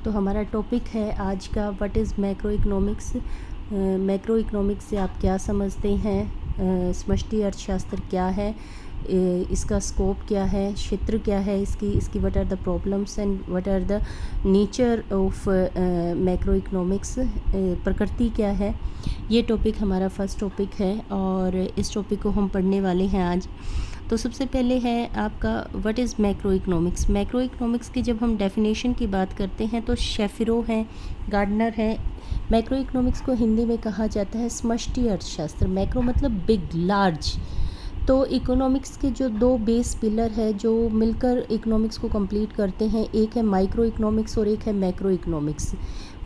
तो हमारा टॉपिक है आज का what is macro economics. Macro economics से आप क्या समझते हैं, समष्टि अर्थशास्त्र क्या है, इसका स्कोप क्या है, क्षेत्र क्या है इसकी what are the problems and what are the nature of macro economics, प्रकृति क्या है। ये टॉपिक हमारा फर्स्ट टॉपिक है और इस टॉपिक को हम पढ़ने वाले हैं आज। तो सबसे पहले है आपका what is macro economics. Macro economics की जब हम डेफिनेशन की बात करते हैं तो शेफिरो है, गार्डनर है। मैक्रो इकोनॉमिक्स को हिंदी में कहा जाता है समष्टि अर्थशास्त्र। मैक्रो मतलब बिग, लार्ज। तो इकोनॉमिक्स के जो दो बेस पिलर है जो मिलकर इकोनॉमिक्स को कंप्लीट करते हैं, एक है माइक्रो इकोनॉमिक्स और एक है मैक्रो इकोनॉमिक्स।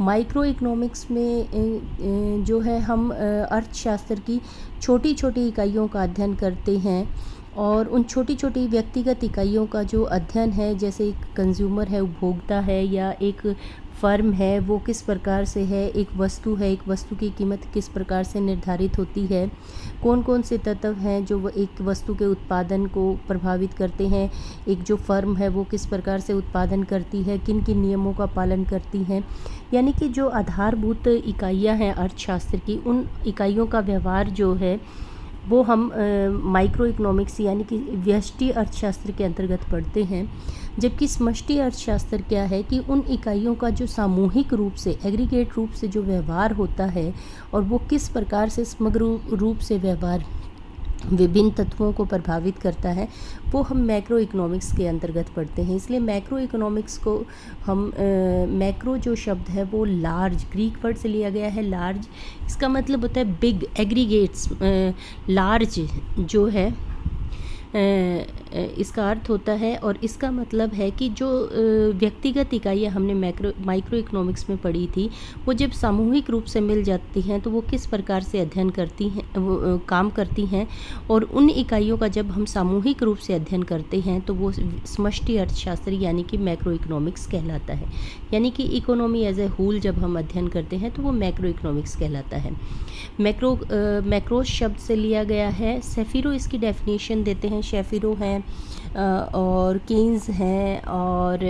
माइक्रो इकोनॉमिक्स में जो है हम अर्थशास्त्र की छोटी छोटी इकाइयों का अध्ययन करते हैं और उन छोटी छोटी व्यक्तिगत इकाइयों का जो अध्ययन है, जैसे एक कंज्यूमर है, उपभोक्ता है, या एक फर्म है, वो किस प्रकार से है, एक वस्तु है, एक वस्तु की कीमत किस प्रकार से निर्धारित होती है, कौन कौन से तत्व हैं जो एक वस्तु के उत्पादन को प्रभावित करते हैं, एक जो फर्म है वो किस प्रकार से उत्पादन करती है, किन किन नियमों का पालन करती है। यानी कि जो आधारभूत इकाइयाँ हैं अर्थशास्त्र की, उन इकाइयों का व्यवहार जो है वो हम माइक्रो इकोनॉमिक्स यानी कि व्यष्टि अर्थशास्त्र के अंतर्गत पढ़ते हैं। जबकि समष्टि अर्थशास्त्र क्या है कि उन इकाइयों का जो सामूहिक रूप से, एग्रीगेट रूप से जो व्यवहार होता है और वो किस प्रकार से समग्र रूप से व्यवहार विभिन्न तत्वों को प्रभावित करता है, वो हम मैक्रो इकोनॉमिक्स के अंतर्गत पढ़ते हैं। इसलिए मैक्रो इकोनॉमिक्स को हम मैक्रो जो शब्द है वो लार्ज, ग्रीक वर्ड से लिया गया है लार्ज। इसका मतलब होता है बिग, एग्रीगेट्स, लार्ज जो है इसका अर्थ होता है। और इसका मतलब है कि जो व्यक्तिगत इकाइयाँ हमने माइक्रो इकोनॉमिक्स में पढ़ी थी, वो जब सामूहिक रूप से मिल जाती हैं तो वो किस प्रकार से अध्ययन करती हैं, वो काम करती हैं। और उन इकाइयों का जब हम सामूहिक रूप से अध्ययन करते हैं तो वो समष्टि अर्थशास्त्र यानी कि मैक्रो इकोनॉमिक्स कहलाता है। यानी कि इकोनॉमी एज ए होल जब हम अध्ययन करते हैं तो वो मैक्रो इकोनॉमिक्स कहलाता है। मैक्रो शब्द से लिया गया है। शेफिरो इसकी डेफिनेशन देते हैं। शेफिरो हैं और केन्स हैं और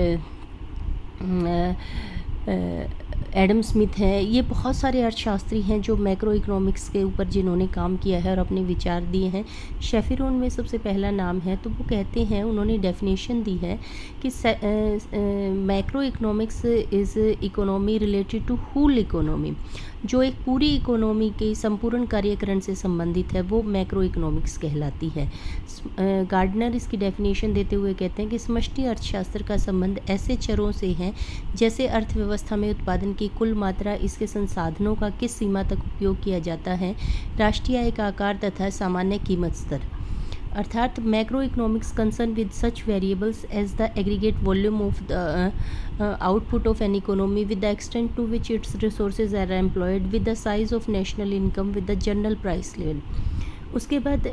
एडम स्मिथ है। ये बहुत सारे अर्थशास्त्री हैं जो मैक्रो इकोनॉमिक्स के ऊपर जिन्होंने काम किया है और अपने विचार दिए हैं। शेफिरो उनमें सबसे पहला नाम है। तो वो कहते हैं, उन्होंने डेफिनेशन दी है कि macro economics is economy related to whole economy. जो एक पूरी इकोनॉमी के संपूर्ण कार्यकरण से संबंधित है वो मैक्रो इकोनॉमिक्स कहलाती है। गार्डनर इसकी डेफिनेशन देते हुए कहते हैं कि समष्टि अर्थशास्त्र का संबंध ऐसे चरों से है जैसे अर्थव्यवस्था में उत्पादन की कुल मात्रा, इसके संसाधनों का किस सीमा तक उपयोग किया जाता है, राष्ट्रीय आय का आकार तथा सामान्य कीमत स्तर। अर्थात macro economics concern with such variables as the aggregate volume of the output of an economy, with the extent to which its resources are employed, with the size of national income, with the general price level। उसके बाद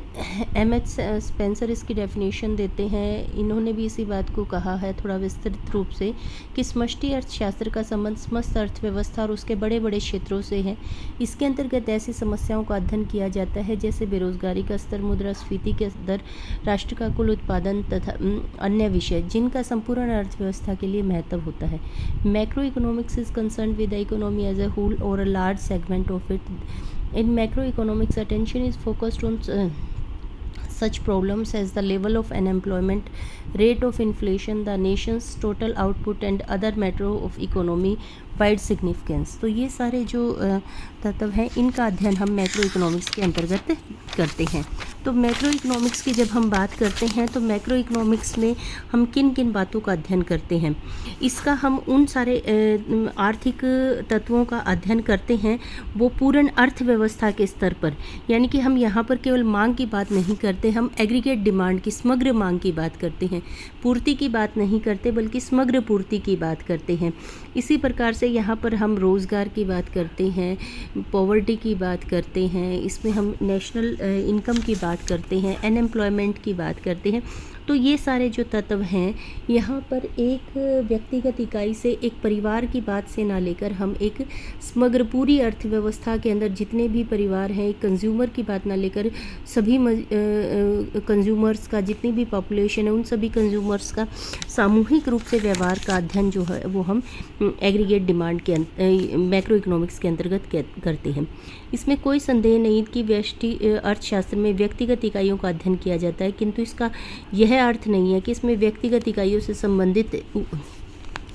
M.H. Spencer इसकी definition देते हैं। इन्होंने भी इसी बात को कहा है थोड़ा विस्तृत रूप से कि समष्टि अर्थशास्त्र का संबंध समस्त अर्थव्यवस्था और उसके बड़े बड़े क्षेत्रों से है। इसके अंतर्गत ऐसी समस्याओं का अध्ययन किया जाता है जैसे बेरोजगारी का स्तर, मुद्रास्फीति के दर, राष्ट्र का कुल उत्पादन तथा अन्य विषय जिनका संपूर्ण अर्थव्यवस्था के लिए महत्व होता है। Macroeconomics is concern with the economy as a whole और a large segment of it. In macroeconomics, attention is focused on such problems as the level of unemployment, rate of inflation, the nation's total output and other matter of economy wide significance. तो ये सारे जो तत्व हैं इनका अध्ययन हम macro economics के अंतर्गत करते हैं। तो मैक्रो इकोनॉमिक्स की जब हम बात करते हैं तो मैक्रो इकोनॉमिक्स में हम किन किन बातों का अध्ययन करते हैं, इसका हम उन सारे आर्थिक तत्वों का अध्ययन करते हैं वो पूर्ण अर्थव्यवस्था के स्तर पर। यानी कि हम यहाँ पर केवल मांग की बात नहीं करते, हम एग्रीगेट डिमांड की, समग्र मांग की बात करते हैं, पूर्ति की बात नहीं करते बल्कि समग्र पूर्ति की बात करते हैं। इसी प्रकार से यहाँ पर हम रोज़गार की बात करते हैं, पॉवर्टी की बात करते हैं, इसमें हम नेशनल इनकम की बात करते हैं, अनएम्प्लॉयमेंट की बात करते हैं तो ये सारे जो तत्व हैं, यहाँ पर एक व्यक्तिगत इकाई से, एक परिवार की बात से ना लेकर हम एक समग्र पूरी अर्थव्यवस्था के अंदर जितने भी परिवार हैं, एक कंज्यूमर की बात ना लेकर सभी कंज्यूमर्स का, जितनी भी पॉपुलेशन है उन सभी कंज्यूमर्स का सामूहिक रूप से व्यवहार का अध्ययन जो है वो हम एग्रीगेट डिमांड के मैक्रो इकोनॉमिक्स के अंतर्गत करते हैं। इसमें कोई संदेह नहीं कि व्यष्टि अर्थशास्त्र में व्यक्तिगत इकाइयों का अध्ययन किया जाता है, किंतु इसका यह अर्थ नहीं है कि इसमें व्यक्तिगत इकाइयों से संबंधित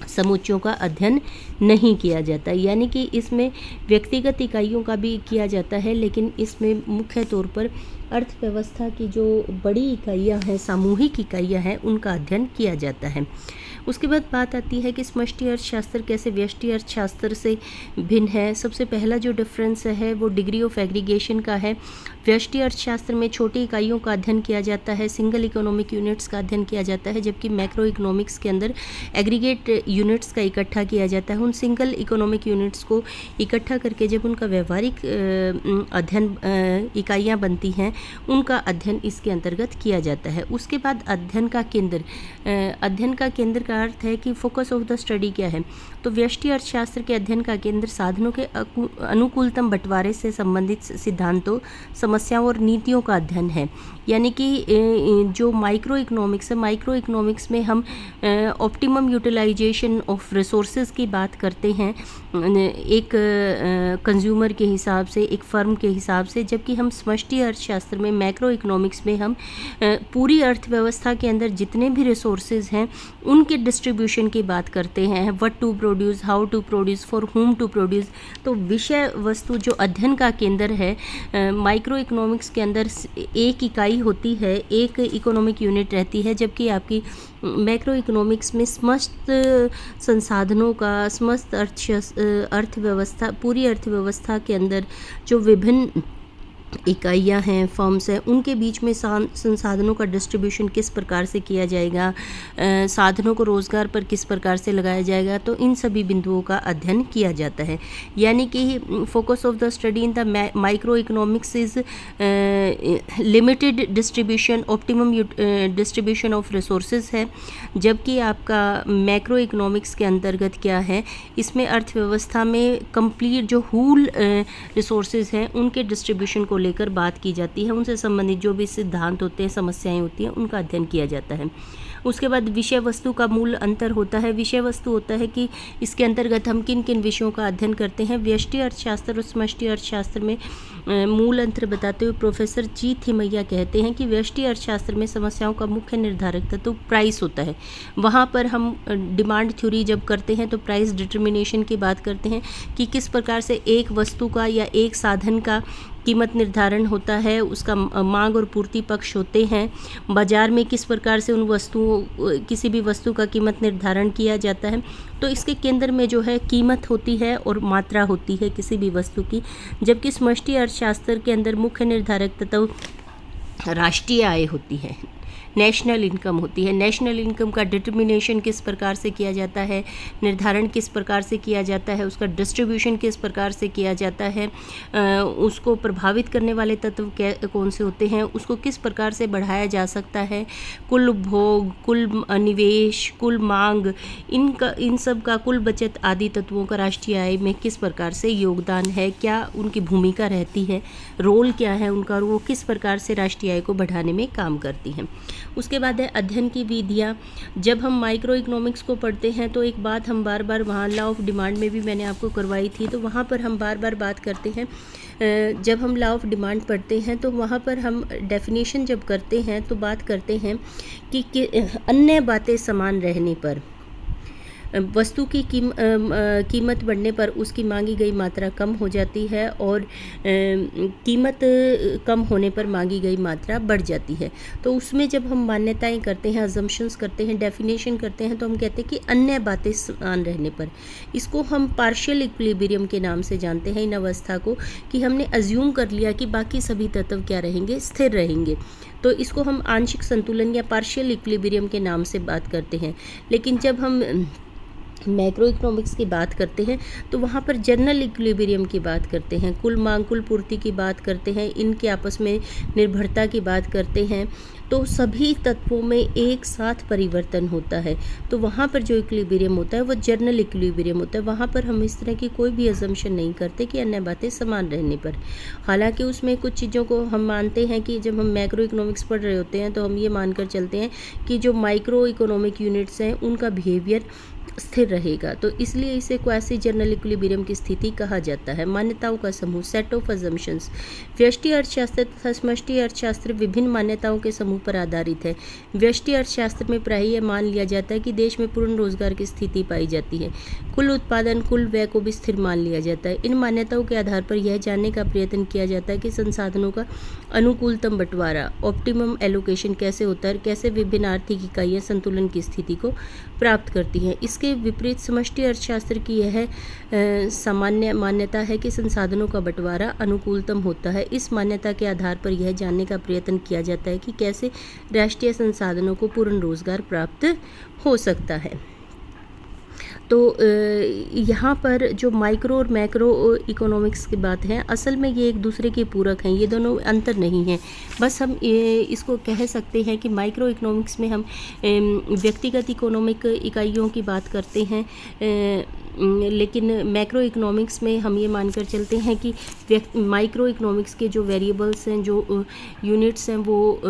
समुच्चयों का अध्ययन नहीं किया जाता, यानी कि इसमें व्यक्तिगत इकाइयों का भी किया जाता है, लेकिन इसमें मुख्य तौर पर अर्थव्यवस्था की जो बड़ी इकाइयां हैं, सामूहिक इकाइयां हैं, उनका अध्ययन किया जाता है। उसके बाद बात आती है कि समष्टि अर्थशास्त्र कैसे व्यष्टि अर्थशास्त्र से भिन्न है। सबसे पहला जो डिफरेंस है वो डिग्री ऑफ एग्रीगेशन का है। व्यष्टि अर्थशास्त्र में छोटी इकाइयों का अध्ययन किया जाता है, सिंगल इकोनॉमिक यूनिट्स का अध्ययन किया जाता है, जबकि मैक्रो इकोनॉमिक्स के अंदर एग्रीगेट यूनिट्स का इकट्ठा किया जाता है। उन सिंगल इकोनॉमिक यूनिट्स को इकट्ठा करके जब उनका व्यवहारिक अध्ययन इकाइयाँ बनती हैं, उनका अध्ययन इसके अंतर्गत किया जाता है। उसके बाद अध्ययन का केंद्र का अर्थ है कि फोकस ऑफ द स्टडी क्या है। तो व्यष्टि अर्थशास्त्र के अध्ययन का केंद्र साधनों के अनुकूलतम बंटवारे से संबंधित सिद्धांतों, समस्याओं और नीतियों का अध्ययन है। यानी कि जो माइक्रो इकोनॉमिक्स है, माइक्रो इकोनॉमिक्स में हम ऑप्टिमम यूटिलाइजेशन ऑफ रिसोर्सेज की बात करते हैं एक कंज्यूमर के हिसाब से, एक फर्म के हिसाब से, जबकि हम समष्टि अर्थशास्त्र में, मैक्रो इकोनॉमिक्स में हम पूरी अर्थव्यवस्था के अंदर जितने भी रिसोर्सेज हैं उनके डिस्ट्रीब्यूशन की बात करते हैं। What to produce, how to produce, for whom to produce. तो विषय वस्तु जो अध्ययन का केंद्र है माइक्रो इकोनॉमिक्स के अंदर एक इकाई होती है, एक इकोनॉमिक यूनिट रहती है, जबकि आपकी मैक्रो इकोनॉमिक्स में समस्त संसाधनों का, समस्त अर्थव्यवस्था, पूरी अर्थव्यवस्था के अंदर जो विभिन्न इकाइयाँ हैं, फर्म्स हैं, उनके बीच में संसाधनों का डिस्ट्रीब्यूशन किस प्रकार से किया जाएगा, साधनों को रोज़गार पर किस प्रकार से लगाया जाएगा, तो इन सभी बिंदुओं का अध्ययन किया जाता है। यानी कि focus of the study in the micro economics is limited distribution, optimum distribution of resources है, जबकि आपका मैक्रो इकोनॉमिक्स के अंतर्गत क्या है, इसमें अर्थव्यवस्था में कंप्लीट जो हूल रिसोर्सेज हैं उनके डिस्ट्रीब्यूशन को लेकर बात की जाती है, उनसे संबंधित जो भी सिद्धांत होते हैं, समस्याएं होती हैं, उनका अध्ययन किया जाता है। उसके बाद विषय वस्तु का मूल अंतर होता है। विषय वस्तु होता है कि इसके अंतर्गत हम किन किन विषयों का अध्ययन करते हैं। व्यष्टि अर्थशास्त्र और समष्टि अर्थशास्त्र में मूल अंतर बताते हुए प्रोफेसर जी थिमैया कहते हैं कि व्यष्टि अर्थशास्त्र में समस्याओं का मुख्य निर्धारक तत्व प्राइस होता है। वहाँ पर हम डिमांड थ्योरी जब करते हैं तो प्राइस डिटर्मिनेशन की बात करते हैं कि किस प्रकार से एक वस्तु का या एक साधन का कीमत निर्धारण होता है, उसका मांग और पूर्ति पक्ष होते हैं, बाजार में किस प्रकार से उन वस्तुओं, किसी भी वस्तु का कीमत निर्धारण किया जाता है। तो इसके केंद्र में जो है कीमत होती है और मात्रा होती है किसी भी वस्तु की, जबकि समष्टि अर्थशास्त्र के अंदर मुख्य निर्धारक तत्व राष्ट्रीय आय होती है, नेशनल इनकम होती है। नेशनल इनकम का डिटर्मिनेशन किस प्रकार से किया जाता है, निर्धारण किस प्रकार से किया जाता है, उसका डिस्ट्रीब्यूशन किस प्रकार से किया जाता है, उसको प्रभावित करने वाले तत्व कौन से होते हैं, उसको किस प्रकार से बढ़ाया जा सकता है, कुल उपभोग, कुल निवेश, कुल मांग, इन सब का, कुल बचत आदि तत्वों का राष्ट्रीय आय में किस प्रकार से योगदान है, क्या उनकी भूमिका रहती है, रोल क्या है उनका, और वो किस प्रकार से राष्ट्रीय आय को बढ़ाने में काम करती हैं। उसके बाद है अध्ययन की विधियाँ। जब हम माइक्रो इकोनॉमिक्स को पढ़ते हैं तो एक बात हम बार बार, वहाँ लॉ ऑफ डिमांड में भी मैंने आपको करवाई थी, तो वहाँ पर हम बार बार बात करते हैं। जब हम लॉ ऑफ डिमांड पढ़ते हैं तो वहाँ पर हम डेफिनेशन जब करते हैं तो बात करते हैं कि अन्य बातें समान रहने पर, वस्तु की कीमत बढ़ने पर उसकी मांगी गई मात्रा कम हो जाती है और कीमत कम होने पर मांगी गई मात्रा बढ़ जाती है। तो उसमें जब हम मान्यताएं करते हैं, अजम्पशंस करते हैं, डेफिनेशन करते हैं, तो हम कहते हैं कि अन्य बातें समान रहने पर, इसको हम पार्शियल इक्विलिब्रियम के नाम से जानते हैं इन अवस्था को, कि हमने अज्यूम कर लिया कि बाकी सभी तत्व क्या रहेंगे, स्थिर रहेंगे। तो इसको हम आंशिक संतुलन या पार्शियल इक्विलिब्रियम के नाम से बात करते हैं। लेकिन जब हम मैक्रो इकोनॉमिक्स की बात करते हैं तो वहाँ पर जनरल इक्विलिब्रियम की बात करते हैं, कुल मांग कुल पूर्ति की बात करते हैं, इनके आपस में निर्भरता की बात करते हैं। तो सभी तत्वों में एक साथ परिवर्तन होता है, तो वहाँ पर जो इक्विलिब्रियम होता है वो जनरल इक्विलिब्रियम होता है। वहाँ पर हम इस तरह की कोई भी अजम्पशन नहीं करते कि अन्य बातें समान रहने पर। हालांकि उसमें कुछ चीज़ों को हम मानते हैं कि जब हम मैक्रो इकोनॉमिक्स पढ़ रहे होते हैं तो हम ये मानकर चलते हैं कि जो माइक्रो इकोनॉमिक यूनिट्स हैं उनका बिहेवियर स्थिर रहेगा, तो इसलिए इसे क्वासी जनरल इक्विलिब्रियम की स्थिति कहा जाता है। मान्यताओं का समूह, सेट ऑफ अजम्पशंस। व्यष्टि अर्थशास्त्र तथा समष्टि अर्थशास्त्र विभिन्न मान्यताओं के समूह पर आधारित है। व्यष्टि अर्थशास्त्र में प्रायः यह मान लिया जाता है कि देश में पूर्ण रोजगार की स्थिति पाई जाती है। कुल उत्पादन कुल व्यय को भी स्थिर मान लिया जाता है। इन मान्यताओं के आधार पर यह जानने का प्रयत्न किया जाता है कि संसाधनों का अनुकूलतम बंटवारा, ऑप्टिमम एलोकेशन कैसे होता है, कैसे विभिन्न आर्थिक इकाइयाँ संतुलन की स्थिति को प्राप्त करती हैं। इसके विपरीत समष्टि अर्थशास्त्र की यह सामान्य मान्यता है कि संसाधनों का बंटवारा अनुकूलतम होता है। इस मान्यता के आधार पर यह जानने का प्रयत्न किया जाता है कि कैसे राष्ट्रीय संसाधनों को पूर्ण रोजगार प्राप्त हो सकता है। तो यहाँ पर जो माइक्रो और मैक्रो इकोनॉमिक्स की बात है, असल में ये एक दूसरे के पूरक हैं, ये दोनों अंतर नहीं हैं। बस हम इसको कह सकते हैं कि माइक्रो इकोनॉमिक्स में हम व्यक्तिगत इकोनॉमिक इकाइयों की बात करते हैं, लेकिन मैक्रो इकोनॉमिक्स में हम ये मानकर चलते हैं कि माइक्रो इकोनॉमिक्स के जो वेरिएबल्स हैं, जो यूनिट्स हैं, वो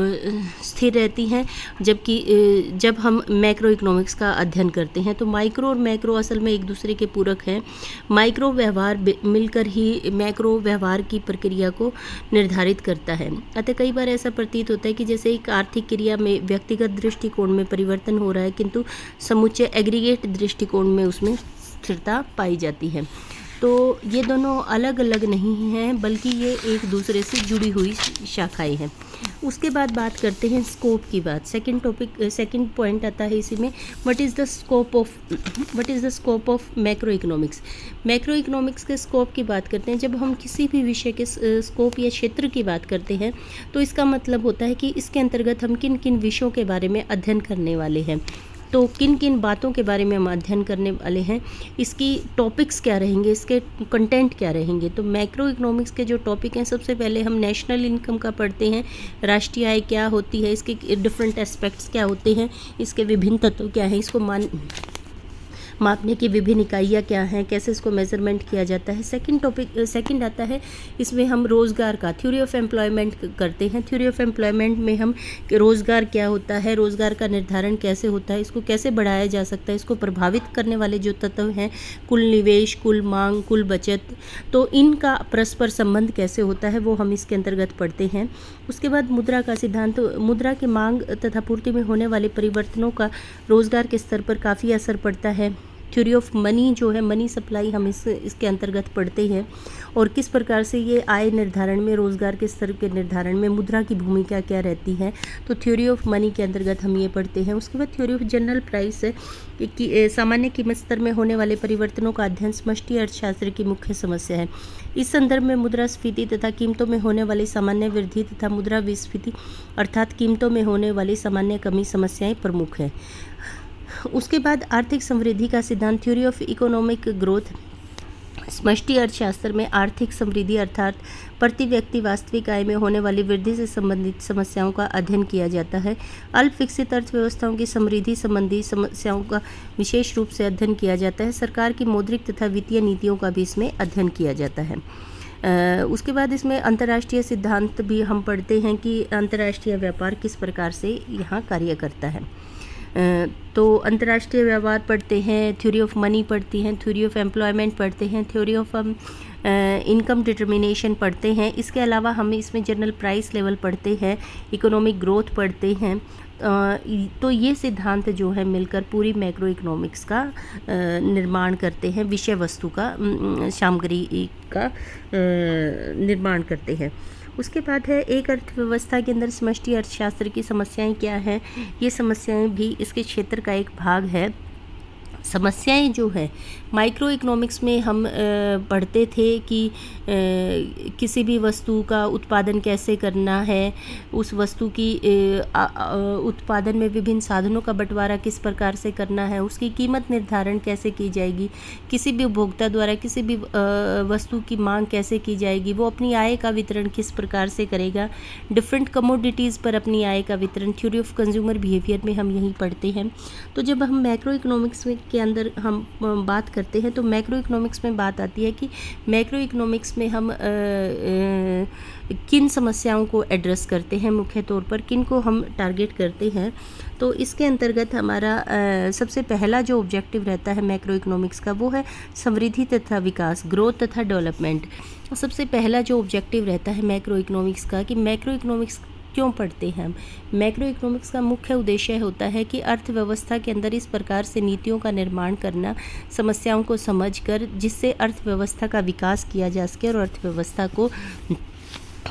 स्थिर रहती हैं, जबकि जब हम मैक्रो इकोनॉमिक्स का अध्ययन करते हैं तो माइक्रो और मैक्रो असल में एक दूसरे के पूरक हैं। माइक्रो व्यवहार मिलकर ही मैक्रो व्यवहार की प्रक्रिया को निर्धारित करता है। अतः कई बार ऐसा प्रतीत होता है कि जैसे एक आर्थिक क्रिया में व्यक्तिगत दृष्टिकोण में परिवर्तन हो रहा है, किंतु समुच्चय एग्रीगेट दृष्टिकोण में उसमें स्थिरता पाई जाती है। तो ये दोनों अलग अलग नहीं हैं, बल्कि ये एक दूसरे से जुड़ी हुई शाखाएं हैं। उसके बाद बात करते हैं स्कोप की बात। सेकंड पॉइंट आता है इसी में, what is the scope of macro economics. Macro economics के स्कोप की बात करते हैं। जब हम किसी भी विषय के स्कोप या क्षेत्र की बात करते हैं तो इसका मतलब होता है कि इसके अंतर्गत हम किन किन विषयों के बारे में अध्ययन करने वाले हैं, तो किन किन बातों के बारे में हम अध्ययन करने वाले हैं, इसकी टॉपिक्स क्या रहेंगे, इसके कंटेंट क्या रहेंगे। तो मैक्रो इकोनॉमिक्स के जो टॉपिक हैं, सबसे पहले हम नेशनल इनकम का पढ़ते हैं, राष्ट्रीय आय क्या होती है, इसके डिफरेंट एस्पेक्ट्स क्या होते हैं, इसके विभिन्न तत्व क्या हैं, इसको मापने की विभिन्न इकाइयाँ क्या हैं, कैसे इसको मेजरमेंट किया जाता है। सेकंड आता है, इसमें हम रोज़गार का थ्योरी ऑफ एम्प्लॉयमेंट करते हैं। थ्योरी ऑफ एम्प्लॉयमेंट में हम रोज़गार क्या होता है, रोज़गार का निर्धारण कैसे होता है, इसको कैसे बढ़ाया जा सकता है, इसको प्रभावित करने वाले जो तत्व हैं, कुल निवेश, कुल मांग, कुल बचत, तो इनका परस्पर संबंध कैसे होता है वो हम इसके अंतर्गत पढ़ते हैं। उसके बाद मुद्रा का सिद्धांत, मुद्रा की मांग तथा पूर्ति में होने वाले परिवर्तनों का रोज़गार के स्तर पर काफ़ी असर पड़ता है। थ्योरी ऑफ मनी जो है, मनी सप्लाई, हम इसके अंतर्गत पढ़ते हैं, और किस प्रकार से ये आय निर्धारण में, रोज़गार के स्तर के निर्धारण में मुद्रा की भूमिका क्या रहती है, तो थ्योरी ऑफ मनी के अंतर्गत हम ये पढ़ते हैं। उसके बाद थ्योरी ऑफ जनरल प्राइस है कि सामान्य कीमत स्तर में होने वाले परिवर्तनों का अध्ययन समष्टि अर्थशास्त्र की मुख्य समस्या है। इस संदर्भ में मुद्रास्फीति तथा कीमतों में होने वाली सामान्य वृद्धि तथा मुद्रा विस्फीति अर्थात कीमतों में होने वाली सामान्य कमी समस्याएं प्रमुख है। उसके बाद आर्थिक समृद्धि का सिद्धांत, थ्योरी ऑफ इकोनॉमिक ग्रोथ। समष्टि अर्थशास्त्र में आर्थिक समृद्धि अर्थात प्रति व्यक्ति वास्तविक आय में होने वाली वृद्धि से संबंधित समस्याओं का अध्ययन किया जाता है। अल्प विकसित अर्थव्यवस्थाओं की समृद्धि संबंधी समस्याओं का विशेष रूप से अध्ययन किया जाता है। सरकार की मौद्रिक तथा वित्तीय नीतियों का भी इसमें अध्ययन किया जाता है। उसके बाद इसमें अंतर्राष्ट्रीय सिद्धांत भी हम पढ़ते हैं कि अंतर्राष्ट्रीय व्यापार किस प्रकार से यहाँ कार्य करता है। तो अंतर्राष्ट्रीय व्यवहार पढ़ते हैं, थ्योरी ऑफ मनी पढ़ती हैं, थ्योरी ऑफ एम्प्लॉयमेंट पढ़ते हैं, थ्योरी ऑफ इनकम डिटर्मिनेशन पढ़ते हैं। इसके अलावा हम इसमें जनरल प्राइस लेवल पढ़ते हैं, इकोनॉमिक ग्रोथ पढ़ते हैं। तो ये सिद्धांत जो है मिलकर पूरी मैक्रो इकोनॉमिक्स का निर्माण करते हैं, विषय वस्तु का, सामग्री का निर्माण करते हैं। उसके बाद है एक अर्थव्यवस्था के अंदर समष्टि अर्थशास्त्र की समस्याएं क्या हैं। ये समस्याएं भी इसके क्षेत्र का एक भाग है। समस्याएं जो है माइक्रो इकोनॉमिक्स में हम पढ़ते थे कि किसी भी वस्तु का उत्पादन कैसे करना है, उस वस्तु की उत्पादन में विभिन्न साधनों का बंटवारा किस प्रकार से करना है, उसकी कीमत निर्धारण कैसे की जाएगी, किसी भी उपभोक्ता द्वारा किसी भी वस्तु की मांग कैसे की जाएगी, वो अपनी आय का वितरण किस प्रकार से करेगा, डिफरेंट कमोडिटीज़ पर अपनी आय का वितरण, थ्योरी ऑफ कंज्यूमर बिहेवियर में हम यही पढ़ते हैं। तो जब हम मैक्रो इकोनॉमिक्स के अंदर हम बात करते हैं तो मैक्रो इकोनॉमिक्स में बात आती है कि मैक्रो इकोनॉमिक्स में हम किन समस्याओं को एड्रेस करते हैं, मुख्य तौर पर किन को हम टारगेट करते हैं। तो इसके अंतर्गत हमारा सबसे पहला जो ऑब्जेक्टिव रहता है मैक्रो इकोनॉमिक्स का वो है समृद्धि तथा विकास, ग्रोथ तथा डेवलपमेंट। सबसे पहला जो ऑब्जेक्टिव रहता है मैक्रो इकोनॉमिक्स का कि मैक्रो इकोनॉमिक्स क्यों पढ़ते हैं हम। मैक्रो इकोनॉमिक्स का मुख्य उद्देश्य होता है कि अर्थव्यवस्था के अंदर इस प्रकार से नीतियों का निर्माण करना, समस्याओं को समझकर जिससे अर्थव्यवस्था का विकास किया जा सके और अर्थव्यवस्था को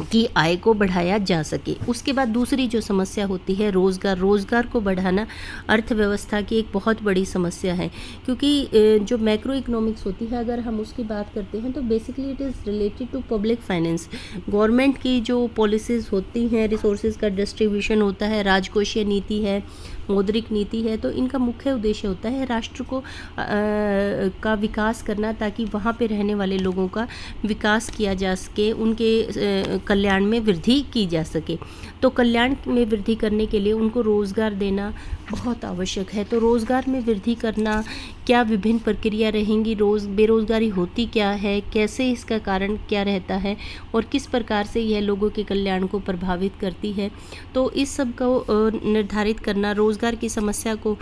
की आय को बढ़ाया जा सके। उसके बाद दूसरी जो समस्या होती है रोज़गार को बढ़ाना अर्थव्यवस्था की एक बहुत बड़ी समस्या है, क्योंकि जो मैक्रो इकोनॉमिक्स होती है अगर हम उसकी बात करते हैं तो basically it is related to public finance. Government की जो पॉलिसीज़ होती हैं, रिसोर्सेज का डिस्ट्रीब्यूशन होता है, राजकोषीय नीति है, मौद्रिक नीति है, तो इनका मुख्य उद्देश्य होता है राष्ट्र को का विकास करना ताकि वहाँ पे रहने वाले लोगों का विकास किया जा सके, उनके कल्याण में वृद्धि की जा सके। तो कल्याण में वृद्धि करने के लिए उनको रोज़गार देना बहुत आवश्यक है। तो रोज़गार में वृद्धि करना, क्या विभिन्न प्रक्रिया रहेंगी, बेरोज़गारी होती क्या है, कैसे इसका कारण क्या रहता है और किस प्रकार से यह लोगों के कल्याण को प्रभावित करती है। तो इस सब को निर्धारित करना, रोज़गार की समस्या को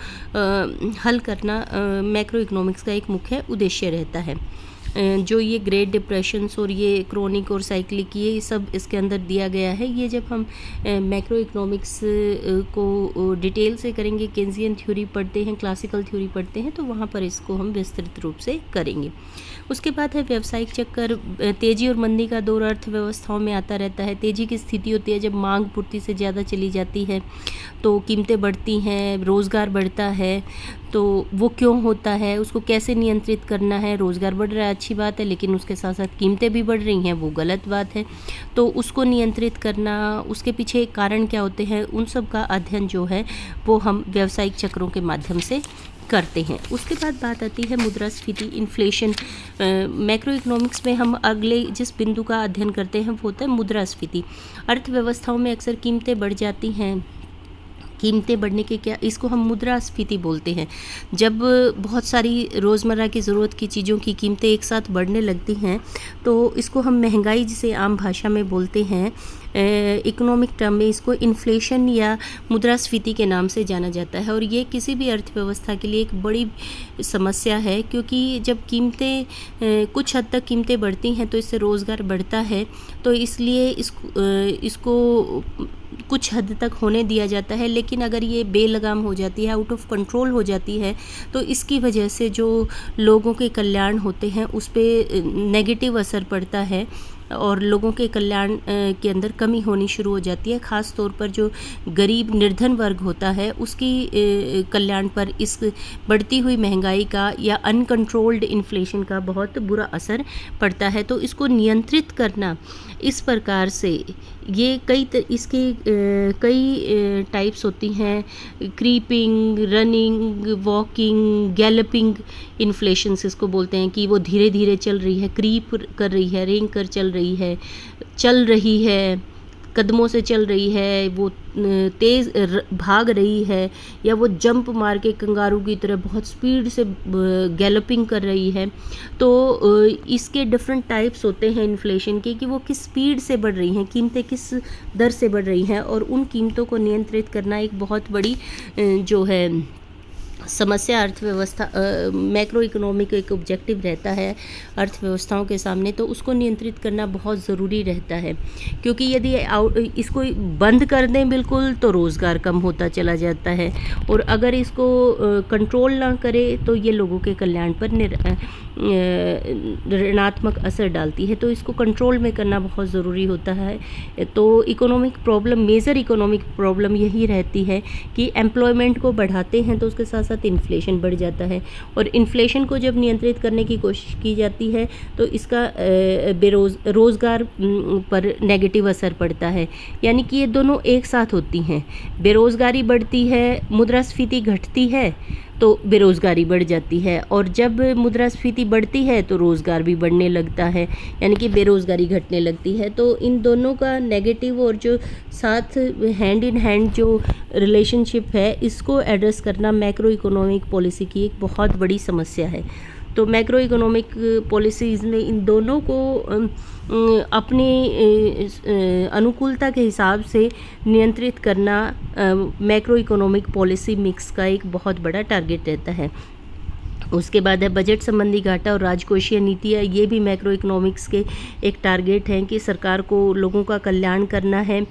हल करना मैक्रो इकोनॉमिक्स का एक मुख्य उद्देश्य रहता है। जो ये ग्रेट डिप्रेशंस और ये क्रोनिक और साइक्लिक ये सब इसके अंदर दिया गया है। ये जब हम मैक्रो इकोनॉमिक्स को डिटेल से करेंगे, केन्जियन थ्योरी पढ़ते हैं, क्लासिकल थ्योरी पढ़ते हैं, तो वहाँ पर इसको हम विस्तृत रूप से करेंगे। उसके बाद है व्यावसायिक चक्कर। तेज़ी और मंदी का दौर अर्थव्यवस्थाओं में आता रहता है। तेज़ी की स्थिति होती है जब मांग पूर्ति से ज़्यादा चली जाती है तो कीमतें बढ़ती हैं, रोज़गार बढ़ता है। तो वो क्यों होता है, उसको कैसे नियंत्रित करना है। रोज़गार बढ़ रहा है, अच्छी बात है, लेकिन उसके साथ साथ कीमतें भी बढ़ रही हैं, वो गलत बात है। तो उसको नियंत्रित करना, उसके पीछे कारण क्या होते हैं, उन सब का अध्ययन जो है वो हम व्यावसायिक चक्रों के माध्यम से करते हैं। उसके बाद बात आती है मुद्रास्फीति, इन्फ्लेशन। मैक्रो इकोनॉमिक्स में हम अगले जिस बिंदु का अध्ययन करते हैं वो होता है मुद्रास्फीति। अर्थव्यवस्थाओं में अक्सर कीमतें बढ़ जाती हैं। कीमतें बढ़ने के क्या, इसको हम मुद्रास्फीति बोलते हैं। जब बहुत सारी रोज़मर्रा की ज़रूरत की चीज़ों की कीमतें एक साथ बढ़ने लगती हैं तो इसको हम महंगाई, जिसे आम भाषा में बोलते हैं, इकोनॉमिक टर्म में इसको इन्फ्लेशन या मुद्रास्फीति के नाम से जाना जाता है। और ये किसी भी अर्थव्यवस्था के लिए एक बड़ी समस्या है, क्योंकि जब कीमतें कुछ हद तक कीमतें बढ़ती हैं तो इससे रोज़गार बढ़ता है। तो इसलिए इसको कुछ हद तक होने दिया जाता है, लेकिन अगर ये बेलगाम हो जाती है, आउट ऑफ कंट्रोल हो जाती है, तो इसकी वजह से जो लोगों के कल्याण होते हैं उस पे नेगेटिव असर पड़ता है और लोगों के कल्याण के अंदर कमी होनी शुरू हो जाती है। ख़ास तौर पर जो गरीब निर्धन वर्ग होता है उसकी कल्याण पर इस बढ़ती हुई महंगाई का या अनकंट्रोल्ड इन्फ्लेशन का बहुत बुरा असर पड़ता है। तो इसको नियंत्रित करना इस प्रकार से, ये इसके कई टाइप्स होती हैं, creeping, running, walking, galloping inflation इसको बोलते हैं, कि वो धीरे धीरे चल रही है, क्रीप कर रही है, रेंग कर चल रही है, कदमों से चल रही है, वो तेज़ भाग रही है, या वो जंप मार के कंगारू की तरह बहुत स्पीड से गैलपिंग कर रही है। तो इसके डिफरेंट टाइप्स होते हैं इन्फ्लेशन के, कि वो किस स्पीड से बढ़ रही हैं, कीमतें किस दर से बढ़ रही हैं, और उन कीमतों को नियंत्रित करना एक बहुत बड़ी जो है समस्या अर्थव्यवस्था मैक्रो इकोनॉमिक एक ऑब्जेक्टिव रहता है अर्थव्यवस्थाओं के सामने। तो उसको नियंत्रित करना बहुत ज़रूरी रहता है, क्योंकि यदि इसको बंद कर दें बिल्कुल तो रोज़गार कम होता चला जाता है, और अगर इसको कंट्रोल ना करें तो ये लोगों के कल्याण पर ऋणात्मक असर डालती है। तो इसको कंट्रोल में करना बहुत ज़रूरी होता है। तो मेजर इकोनॉमिक प्रॉब्लम यही रहती है कि एम्प्लॉयमेंट को बढ़ाते हैं तो उसके साथ साथ साथ इन्फ्लेशन बढ़ जाता है, और इन्फ्लेशन को जब नियंत्रित करने की कोशिश की जाती है तो इसका रोज़गार पर नेगेटिव असर पड़ता है। यानी कि ये दोनों एक साथ होती हैं। बेरोज़गारी बढ़ती है, मुद्रास्फीति घटती है तो बेरोज़गारी बढ़ जाती है, और जब मुद्रास्फीति बढ़ती है तो रोज़गार भी बढ़ने लगता है, यानी कि बेरोज़गारी घटने लगती है। तो इन दोनों का नेगेटिव और जो साथ हैंड इन हैंड जो रिलेशनशिप है, इसको एड्रेस करना मैक्रो इकोनॉमिक पॉलिसी की एक बहुत बड़ी समस्या है। तो मैक्रो इकोनॉमिक पॉलिसीज़ में इन दोनों को अपनी अनुकूलता के हिसाब से नियंत्रित करना मैक्रो इकोनॉमिक पॉलिसी मिक्स का एक बहुत बड़ा टारगेट रहता है। उसके बाद है बजट संबंधी घाटा और राजकोषीय नीतियाँ। ये भी मैक्रो इकोनॉमिक्स के एक टारगेट हैं कि सरकार को लोगों का कल्याण करना है।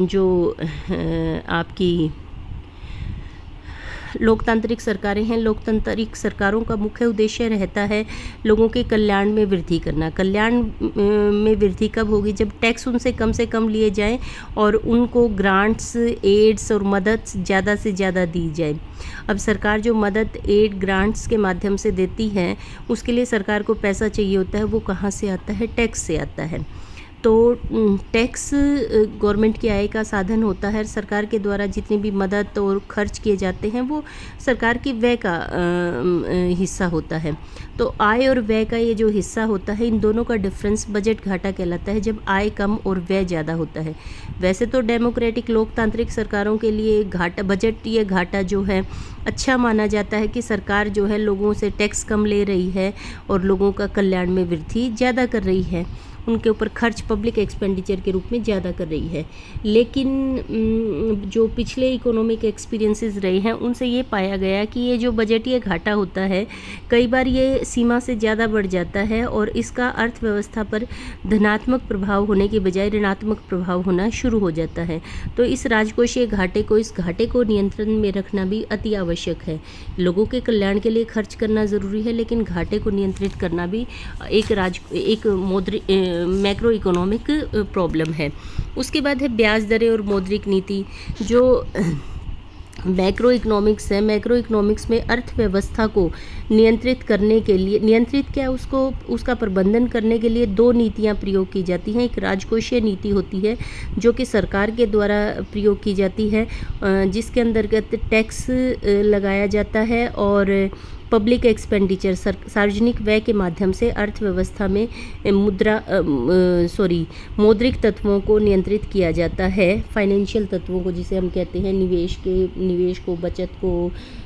जो आपकी लोकतांत्रिक सरकारें हैं, लोकतांत्रिक सरकारों का मुख्य उद्देश्य रहता है लोगों के कल्याण में वृद्धि करना। कल्याण में वृद्धि कब होगी? जब टैक्स उनसे कम लिए जाएं और उनको ग्रांट्स, एड्स और मदद ज़्यादा से ज़्यादा दी जाए। अब सरकार जो मदद, एड, ग्रांट्स के माध्यम से देती है, उसके लिए सरकार को पैसा चाहिए होता है। वो कहाँ से आता है? टैक्स से आता है। तो टैक्स गवर्नमेंट की आय का साधन होता है। सरकार के द्वारा जितनी भी मदद और खर्च किए जाते हैं वो सरकार की व्यय का हिस्सा होता है। तो आय और व्यय का ये जो हिस्सा होता है, इन दोनों का डिफरेंस बजट घाटा कहलाता है, जब आय कम और व्यय ज़्यादा होता है। वैसे तो डेमोक्रेटिक लोकतांत्रिक सरकारों के लिए घाटा, बजट ये घाटा जो है अच्छा माना जाता है कि सरकार जो है लोगों से टैक्स कम ले रही है और लोगों का कल्याण में वृद्धि ज़्यादा कर रही है, उनके ऊपर खर्च पब्लिक एक्सपेंडिचर के रूप में ज़्यादा कर रही है। लेकिन जो पिछले इकोनॉमिक एक्सपीरियंसेस रहे हैं, उनसे ये पाया गया कि ये जो बजटीय घाटा होता है, कई बार ये सीमा से ज़्यादा बढ़ जाता है और इसका अर्थव्यवस्था पर धनात्मक प्रभाव होने के बजाय ऋणात्मक प्रभाव होना शुरू हो जाता है। तो इस राजकोषीय घाटे को नियंत्रण में रखना भी अति आवश्यक है। लोगों के कल्याण के लिए खर्च करना ज़रूरी है, लेकिन घाटे को नियंत्रित करना भी एक मैक्रो इकोनॉमिक प्रॉब्लम है। उसके बाद है ब्याज दरें और मौद्रिक नीति। जो मैक्रो इकोनॉमिक्स है, मैक्रो इकोनॉमिक्स में अर्थव्यवस्था को नियंत्रित करने के लिए, उसका प्रबंधन करने के लिए दो नीतियां प्रयोग की जाती हैं। एक राजकोषीय नीति होती है जो कि सरकार के द्वारा प्रयोग की जाती है, जिसके अंतर्गत टैक्स लगाया जाता है और पब्लिक एक्सपेंडिचर, सार्वजनिक व्यय के माध्यम से अर्थव्यवस्था में मौद्रिक तत्वों को नियंत्रित किया जाता है। फाइनेंशियल तत्वों को, जिसे हम कहते हैं निवेश को, बचत को,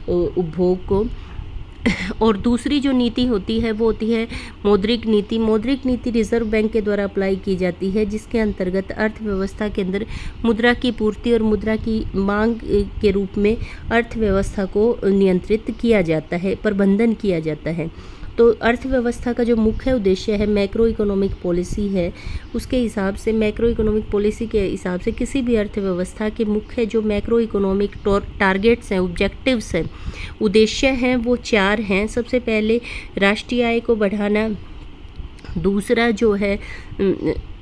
उपभोग को। और दूसरी जो नीति होती है वो होती है मौद्रिक नीति। मौद्रिक नीति रिजर्व बैंक के द्वारा अप्लाई की जाती है, जिसके अंतर्गत अर्थव्यवस्था के अंदर मुद्रा की पूर्ति और मुद्रा की मांग के रूप में अर्थव्यवस्था को नियंत्रित किया जाता है, प्रबंधन किया जाता है। तो अर्थव्यवस्था का जो मुख्य उद्देश्य है मैक्रो इकोनॉमिक पॉलिसी है, उसके हिसाब से मैक्रो इकोनॉमिक पॉलिसी के हिसाब से किसी भी अर्थव्यवस्था के मुख्य जो मैक्रो इकोनॉमिक टारगेट्स हैं, ऑब्जेक्टिव्स हैं, उद्देश्य हैं, वो 4 हैं। सबसे पहले राष्ट्रीय आय को बढ़ाना,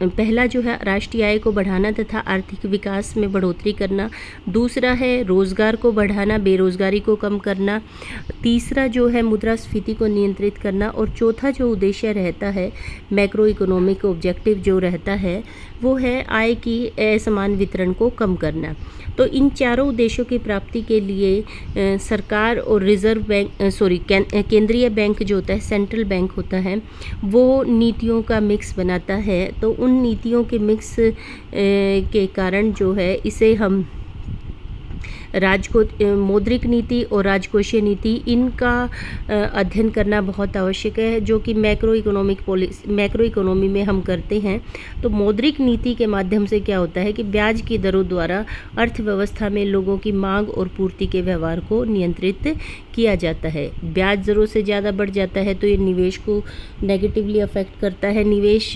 पहला जो है राष्ट्रीय आय को बढ़ाना तथा आर्थिक विकास में बढ़ोतरी करना। दूसरा है रोज़गार को बढ़ाना, बेरोज़गारी को कम करना। तीसरा जो है मुद्रास्फीति को नियंत्रित करना। और चौथा जो उद्देश्य रहता है मैक्रो इकोनॉमिक ऑब्जेक्टिव जो रहता है वो है आय की असमान वितरण को कम करना। तो इन चारों उद्देश्यों की प्राप्ति के लिए सरकार और रिजर्व बैंक केंद्रीय बैंक जो होता है, सेंट्रल बैंक होता है, वो नीतियों का मिक्स बनाता है। तो उन नीतियों के मिक्स के कारण जो है इसे हम मौद्रिक नीति और राजकोषीय नीति, इनका अध्ययन करना बहुत आवश्यक है, जो कि मैक्रो इकोनॉमी में हम करते हैं। तो मौद्रिक नीति के माध्यम से क्या होता है कि ब्याज की दरों द्वारा अर्थव्यवस्था में लोगों की मांग और पूर्ति के व्यवहार को नियंत्रित किया जाता है। ब्याज दरों से ज़्यादा बढ़ जाता है तो ये निवेश को नेगेटिवली अफेक्ट करता है। निवेश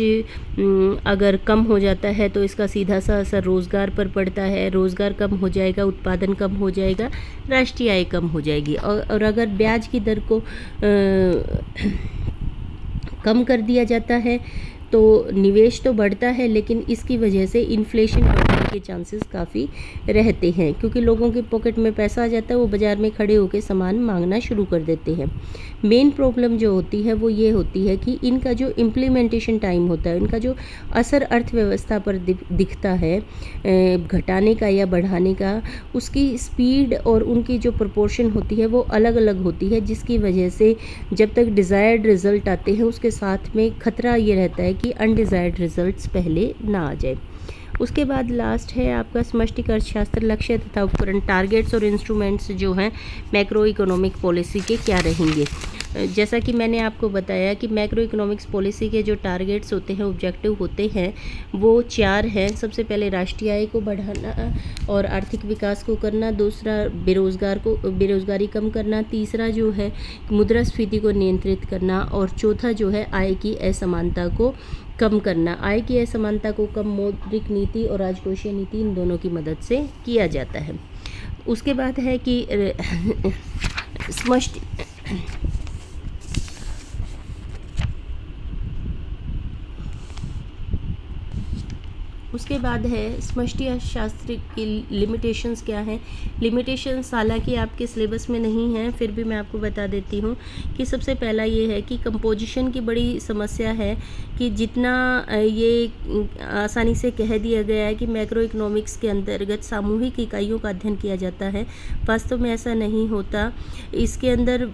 अगर कम हो जाता है तो इसका सीधा सा असर रोज़गार पर पड़ता है। रोज़गार कम हो जाएगा, उत्पादन कम हो जाएगा, राष्ट्रीय आय कम हो जाएगी। और अगर ब्याज की दर को कम कर दिया जाता है तो निवेश तो बढ़ता है, लेकिन इसकी वजह से इन्फ्लेशन बढ़ने के चांसेस काफ़ी रहते हैं, क्योंकि लोगों के पॉकेट में पैसा आ जाता है, वो बाज़ार में खड़े होकर सामान मांगना शुरू कर देते हैं। मेन प्रॉब्लम जो होती है वो ये होती है कि इनका जो इम्प्लीमेंटेशन टाइम होता है, इनका जो असर अर्थव्यवस्था पर दिखता है घटाने का या बढ़ाने का, उसकी स्पीड और उनकी जो प्रोपोर्शन होती है वो अलग अलग होती है, जिसकी वजह से जब तक डिज़ायर्ड रिज़ल्ट आते हैं उसके साथ में खतरा ये रहता है कि अनडिज़ायर्ड रिज़ल्ट्स पहले ना आ जाए। उसके बाद लास्ट है आपका समष्टिक अर्थशास्त्र, लक्ष्य तथा उपकरण, टारगेट्स और इंस्ट्रूमेंट्स जो हैं मैक्रो इकोनॉमिक पॉलिसी के क्या रहेंगे। जैसा कि मैंने आपको बताया कि मैक्रो इकोनॉमिक्स पॉलिसी के जो टारगेट्स होते हैं, ऑब्जेक्टिव होते हैं, वो 4 हैं। सबसे पहले राष्ट्रीय आय को बढ़ाना और आर्थिक विकास को करना, दूसरा बेरोज़गारी कम करना, तीसरा जो है मुद्रास्फीति को नियंत्रित करना, और चौथा जो है आय की असमानता को कम करना। आय की असमानता को कम मौद्रिक नीति और राजकोषीय नीति, इन दोनों की मदद से किया जाता है। उसके बाद है कि उसके बाद है समष्टि अर्थशास्त्र की लिमिटेशंस क्या हैं। लिमिटेशंस हालांकि आपके सिलेबस में नहीं हैं, फिर भी मैं आपको बता देती हूँ कि सबसे पहला ये है कि कंपोजिशन की बड़ी समस्या है कि जितना ये आसानी से कह दिया गया है कि मैक्रो इकोनॉमिक्स के अंतर्गत सामूहिक इकाइयों का अध्ययन किया जाता है, वास्तव में ऐसा नहीं होता। इसके अंदर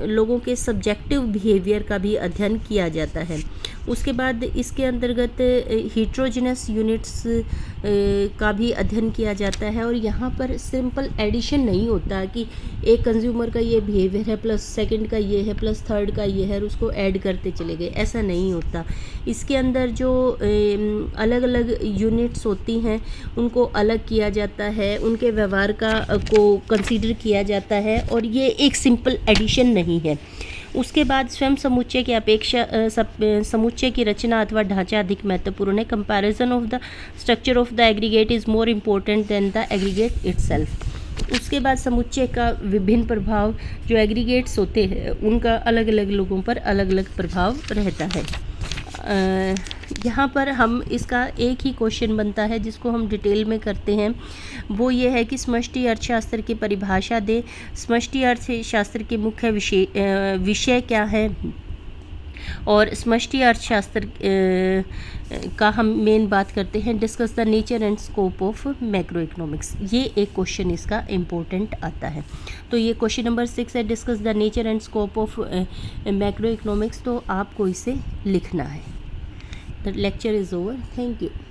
लोगों के सब्जेक्टिव बिहेवियर का भी अध्ययन किया जाता है। उसके बाद इसके अंतर्गत हीट्रोजिनस यूनिट्स का भी अध्ययन किया जाता है, और यहाँ पर सिंपल एडिशन नहीं होता कि एक कंज्यूमर का ये बिहेवियर है प्लस सेकंड का ये है प्लस थर्ड का ये है और उसको ऐड करते चले गए, ऐसा नहीं होता। इसके अंदर जो अलग अलग यूनिट्स होती हैं उनको अलग किया जाता है, उनके व्यवहार को कंसीडर किया जाता है, और ये एक सिंपल एडिशन नहीं है। उसके बाद स्वयं समुच्चय की अपेक्षा समुच्चय की रचना अथवा ढांचा अधिक महत्वपूर्ण है। Comparison of the structure of the aggregate is more important then the aggregate itself. उसके बाद समुच्चय का विभिन्न प्रभाव, जो एग्रीगेट्स होते हैं उनका अलग अलग लोगों पर अलग अलग प्रभाव रहता है। यहाँ पर हम इसका एक ही क्वेश्चन बनता है जिसको हम डिटेल में करते हैं, वो ये है कि समष्टि अर्थशास्त्र की परिभाषा दे। समष्टि अर्थशास्त्र के मुख्य विषय क्या है, और समष्टि अर्थशास्त्र का हम मेन बात करते हैं, discuss the nature and scope of macro economics. ये एक क्वेश्चन इसका इम्पोर्टेंट आता है। तो ये क्वेश्चन नंबर 6 है, discuss the nature and scope of macro economics. तो आपको इसे लिखना है। The lecture is over. Thank you.